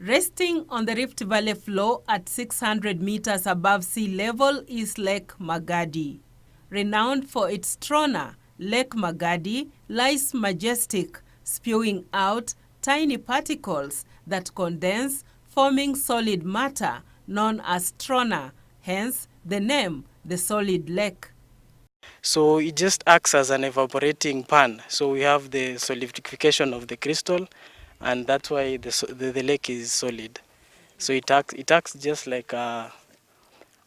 Resting on the Rift Valley floor at 600 meters above sea level is Lake Magadi. Renowned for its trona, Lake Magadi lies majestic, spewing out tiny particles that condense, forming solid matter known as trona, hence the name, the solid lake. So it just acts as an evaporating pan. So we have the solidification of the crystal, and that's why the lake is solid. So it acts just like an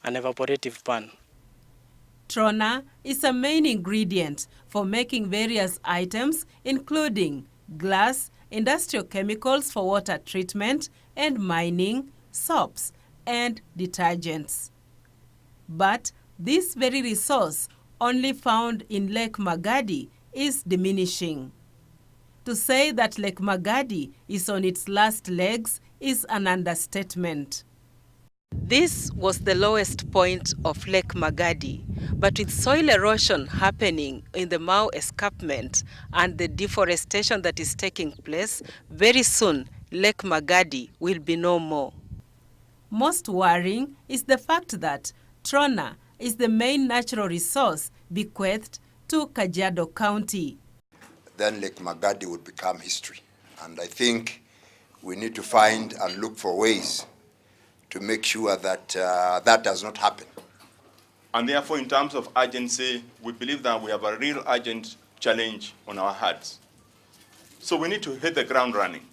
evaporative pan. Trona is a main ingredient for making various items, including glass, industrial chemicals for water treatment and mining, soaps, and detergents. But this very resource, only found in Lake Magadi, is diminishing. To say that Lake Magadi is on its last legs is an understatement. This was the lowest point of Lake Magadi, but with soil erosion happening in the Mau escarpment and the deforestation that is taking place, very soon Lake Magadi will be no more. Most worrying is the fact that trona is the main natural resource bequeathed to Kajiado County. Then Lake Magadi would become history. And I think we need to find and look for ways to make sure that that does not happen. And therefore, in terms of urgency, we believe that we have a real urgent challenge on our hands. So we need to hit the ground running.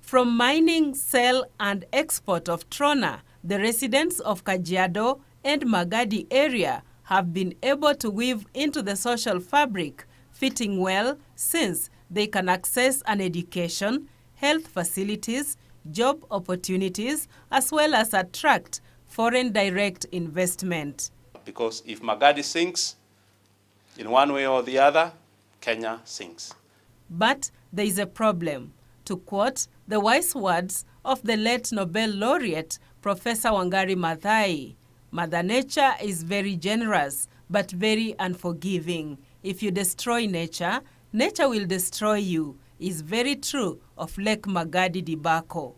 From mining, sale, and export of trona, the residents of Kajiado and Magadi area have been able to weave into the social fabric, fitting well since they can access an education, health facilities, job opportunities, as well as attract foreign direct investment. Because if Magadi sinks, in one way or the other, Kenya sinks. But there is a problem. To quote the wise words of the late Nobel laureate, Professor Wangari Maathai, Mother Nature is very generous, but very unforgiving. If you destroy nature, nature will destroy you, is very true of Lake Magadi debacle.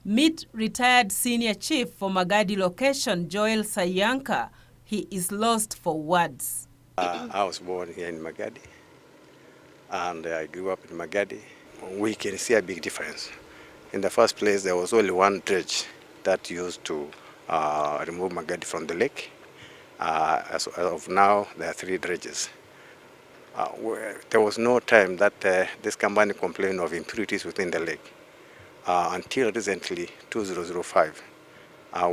Meet retired senior chief for Magadi location, Joel Sayanka. He is lost for words. I was born here in Magadi, and I grew up in Magadi. We can see a big difference. In the first place, there was only one dredge that used to remove Magadi from the lake. As of now, there are 3 dredges. There was no time that this company complained of impurities within the lake until recently, 2005,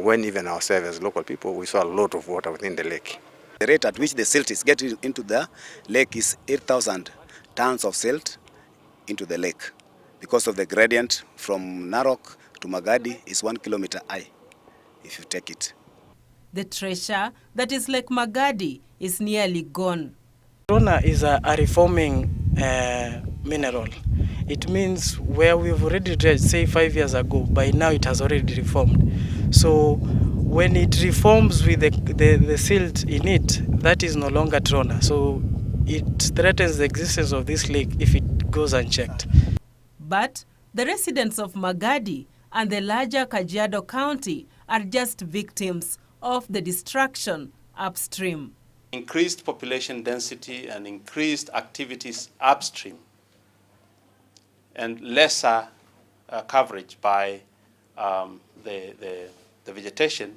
when even ourselves as local people, we saw a lot of water within the lake. The rate at which the silt is getting into the lake is 8,000 tons of silt into the lake. Because of the gradient from Narok to Magadi is 1 kilometer high, if you take it. The treasure that is Lake Magadi is nearly gone. Trona is a reforming mineral. It means where we've already dredged, say 5 years ago, by now it has already reformed. So when it reforms with the silt in it, that is no longer trona. So it threatens the existence of this lake if it goes unchecked. But the residents of Magadi and the larger Kajiado County are just victims of the destruction upstream. Increased population density and increased activities upstream and lesser coverage by the vegetation,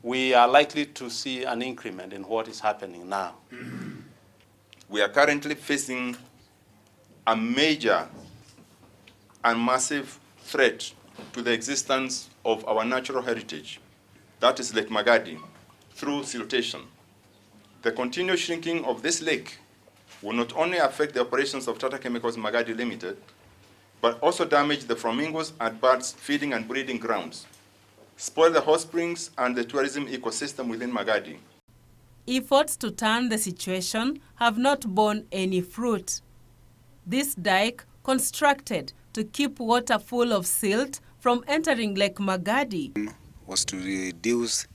we are likely to see an increment in what is happening now. We are currently facing a major and massive threat to the existence of our natural heritage, that is Lake Magadi, through siltation. The continued shrinking of this lake will not only affect the operations of Tata Chemical Magadi Limited, but also damage the flamingos and birds feeding and breeding grounds, spoil the hot springs and the tourism ecosystem within Magadi. Efforts to turn the situation have not borne any fruit. This dike, constructed to keep water full of silt from entering Lake Magadi, was to reduce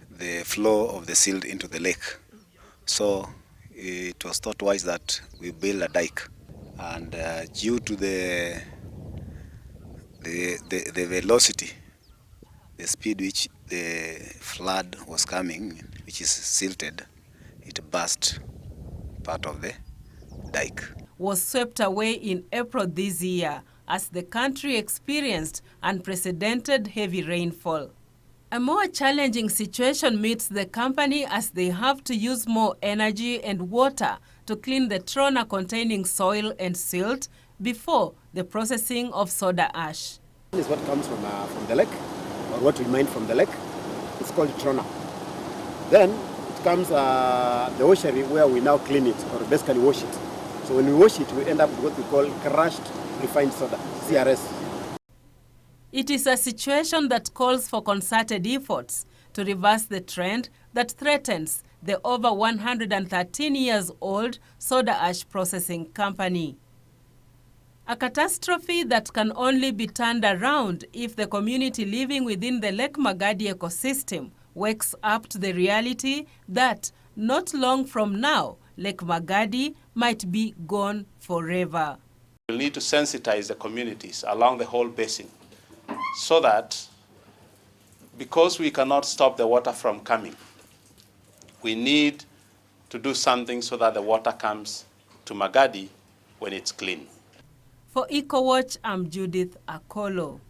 the flow of the silt into the lake. So it was thought wise that we build a dike. And due to the the velocity, the speed which the flood was coming, which is silted, it burst part of the dike. Was swept away in April this year as the country experienced unprecedented heavy rainfall. A more challenging situation meets the company as they have to use more energy and water to clean the trona containing soil and silt before the processing of soda ash. This is what comes from the lake, or what we mine from the lake. It's called trona. Then it comes the washery where we now clean it, or basically wash it. So when we wash it, we end up with what we call crushed refined soda, CRS. It is a situation that calls for concerted efforts to reverse the trend that threatens the over 113 years old soda ash processing company. A catastrophe that can only be turned around if the community living within the Lake Magadi ecosystem wakes up to the reality that not long from now, Lake Magadi might be gone forever. We'll need to sensitize the communities along the whole basin so that, because we cannot stop the water from coming, we need to do something so that the water comes to Magadi when it's clean. For EcoWatch, I'm Judith Akolo.